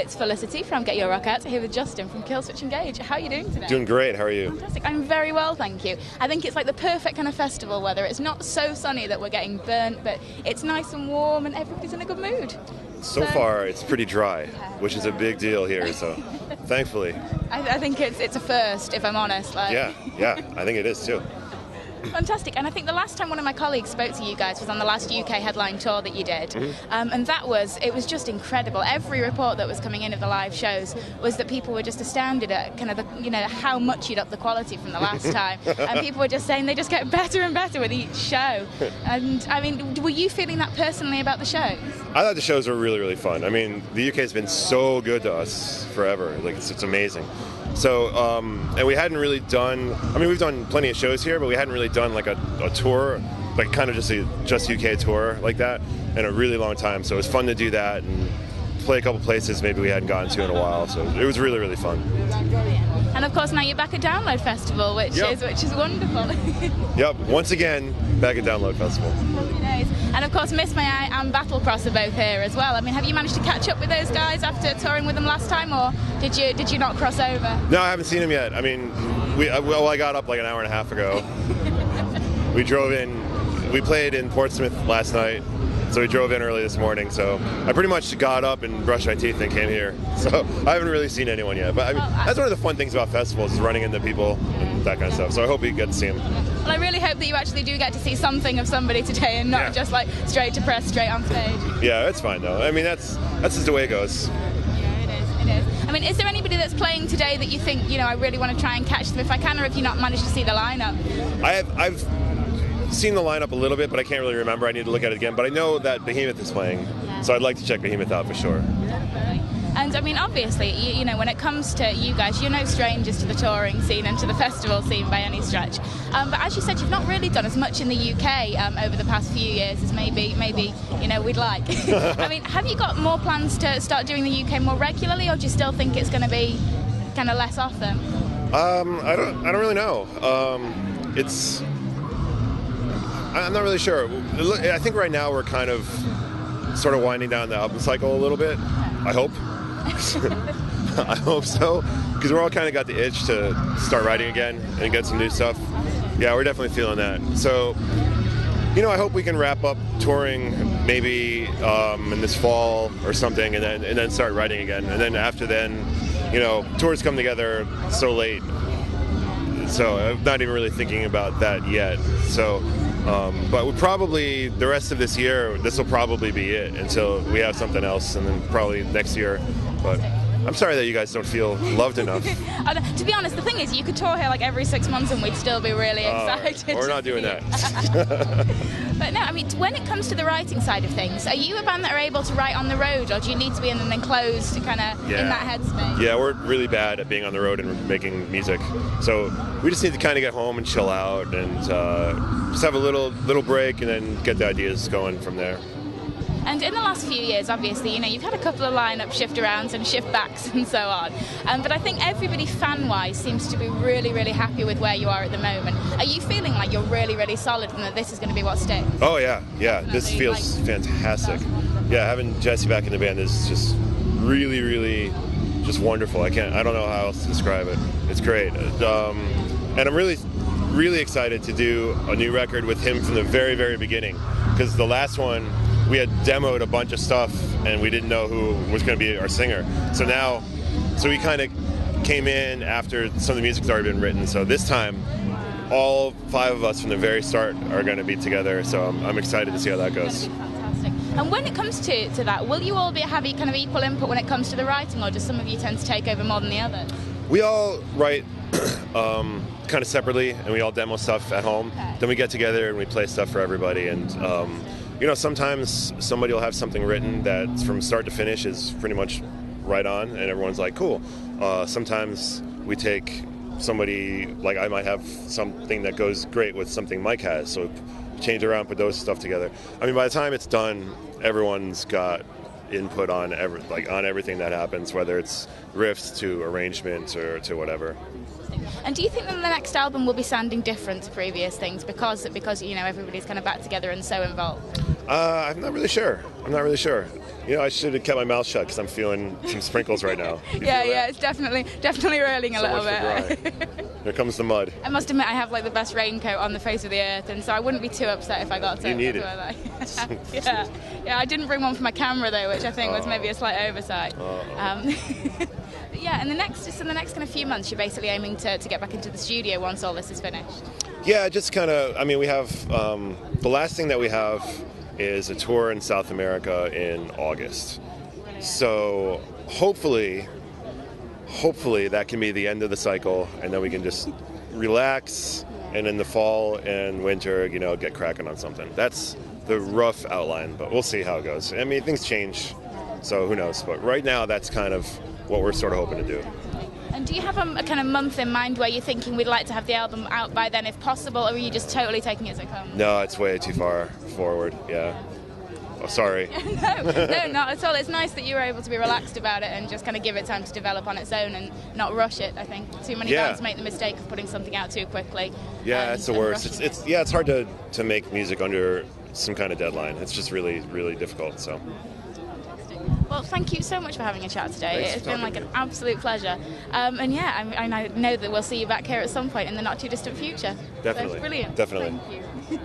it's Felicity from GetYourRockOut here with Justin from Killswitch Engage. How are you doing today? Doing great. How are you? Fantastic. I'm very well, thank you. I think it's like the perfect kind of festival weather. It's not so sunny that we're getting burnt, but it's nice and warm and everybody's in a good mood. So far, it's pretty dry, which is a big deal here, so thankfully. I think it's a first, if I'm honest. Yeah, I think it is too. Fantastic. And I think the last time one of my colleagues spoke to you guys was on the last UK headline tour that you did. And it was just incredible. Every report that was coming in of the live shows was that people were just astounded at kind of how much you'd upped the quality from the last time. And people were just saying they just get better and better with each show. And I mean, were you feeling that personally about the shows? I thought the shows were really, really fun. I mean, the UK has been so good to us forever. Like, it's amazing. So, and we hadn't really done, I mean, we've done plenty of shows here, but we hadn't really done like a tour, like kind of just UK tour like that in a really long time. So it was fun to do that and play a couple places maybe we hadn't gotten to in a while. So it was really, really fun. And of course now you're back at Download Festival, which is wonderful. Yep, once again, back at Download Festival. Happy days. And of course Miss May I and Battlecross are both here as well. I mean, have you managed to catch up with those guys after touring with them last time, or did you not cross over? No, I haven't seen them yet. I mean, I got up like an hour and a half ago. We drove in, we played in Portsmouth last night, so we drove in early this morning. So I pretty much got up and brushed my teeth and came here. So I haven't really seen anyone yet. But I mean, that's one of the fun things about festivals, is running into people and that kind of stuff. So I hope you get to see them. Well, I really hope that you actually do get to see something of somebody today and not just like straight to press, straight on stage. Yeah, it's fine though. I mean, that's just the way it goes. It is. I mean, is there anybody that's playing today that you think, I really want to try and catch them if I can, or if you not managed to see the lineup? I've seen the lineup a little bit, but I can't really remember. I need to look at it again. But I know that Behemoth is playing, so I'd like to check Behemoth out for sure. And I mean, obviously, when it comes to you guys, you're no strangers to the touring scene and to the festival scene by any stretch. But as you said, you've not really done as much in the UK over the past few years as maybe we'd like. I mean, have you got more plans to start doing the UK more regularly, or do you still think it's going to be kind of less often? I don't really know. I'm not really sure. I think right now we're kind of sort of winding down the album cycle a little bit. I hope. I hope so, because we're all kind of got the itch to start writing again and get some new stuff. Yeah, we're definitely feeling that. So, I hope we can wrap up touring maybe in this fall or something, and then start writing again. And then after then, tours come together so late. So I'm not even really thinking about that yet. So, but probably the rest of this year, this will probably be it until we have something else, and then probably next year. But I'm sorry that you guys don't feel loved enough. To be honest, the thing is, you could tour here like every 6 months and we'd still be really excited. We're not doing that. But no, I mean, when it comes to the writing side of things, are you a band that are able to write on the road, or do you need to be in an enclosed kind of in that headspace? Yeah, we're really bad at being on the road and making music. So we just need to kind of get home and chill out and just have a little break and then get the ideas going from there. And in the last few years, obviously, you've had a couple of lineup shift arounds and shift backs and so on. But I think everybody fan-wise seems to be really, really happy with where you are at the moment. Are you feeling like you're really, really solid and that this is going to be what sticks? Oh, yeah. This feels fantastic. Yeah, having Jesse back in the band is just really, really just wonderful. I don't know how else to describe it. It's great. And I'm really, really excited to do a new record with him from the very, very beginning, because the last one, we had demoed a bunch of stuff and we didn't know who was going to be our singer. So we kind of came in after some of the music's already been written. So this time, all 5 of us from the very start are going to be together. So I'm excited to see how that goes. Fantastic. And when it comes to that, will you all have kind of equal input when it comes to the writing, or do some of you tend to take over more than the others? We all write kind of separately, and we all demo stuff at home. Okay. Then we get together and we play stuff for everybody. And sometimes somebody will have something written that from start to finish is pretty much right on, and everyone's like, cool. Sometimes we take somebody, like I might have something that goes great with something Mike has, so change around, put those stuff together. I mean, by the time it's done, everyone's got input on everything that happens, whether it's riffs to arrangements or to whatever. And do you think that the next album will be sounding different to previous things because everybody's kind of back together and so involved? I'm not really sure. You know, I should have kept my mouth shut because I'm feeling some sprinkles right now. Yeah, it's definitely rolling a little bit. Here comes the mud. I must admit, I have like the best raincoat on the face of the earth, and so I wouldn't be too upset if I got to. You need it. Yeah. I didn't bring one for my camera though, which I think was maybe a slight oversight. But yeah, and the next kind of few months, you're basically aiming to get back into the studio once all this is finished. Yeah, just kind of. I mean, we have the last thing that we have is a tour in South America in August. So hopefully that can be the end of the cycle, and then we can just relax, and in the fall and winter, you know, get cracking on something. That's the rough outline, but we'll see how it goes. I mean, things change, so who knows? But right now, that's kind of what we're sort of hoping to do. And do you have a kind of month in mind where you're thinking we'd like to have the album out by then if possible, or are you just totally taking it as it comes? No, it's way too far forward, yeah. Oh, sorry. No, not at all. It's nice that you were able to be relaxed about it and just kind of give it time to develop on its own and not rush it, I think. Too many bands make the mistake of putting something out too quickly. Yeah, it's the worst. It's hard to make music under some kind of deadline. It's just really, really difficult, so. Well, thank you so much for having a chat today. Thanks it's been like an absolute pleasure. And yeah, I know that we'll see you back here at some point in the not too distant future. Definitely. So, brilliant. Definitely. Thank you.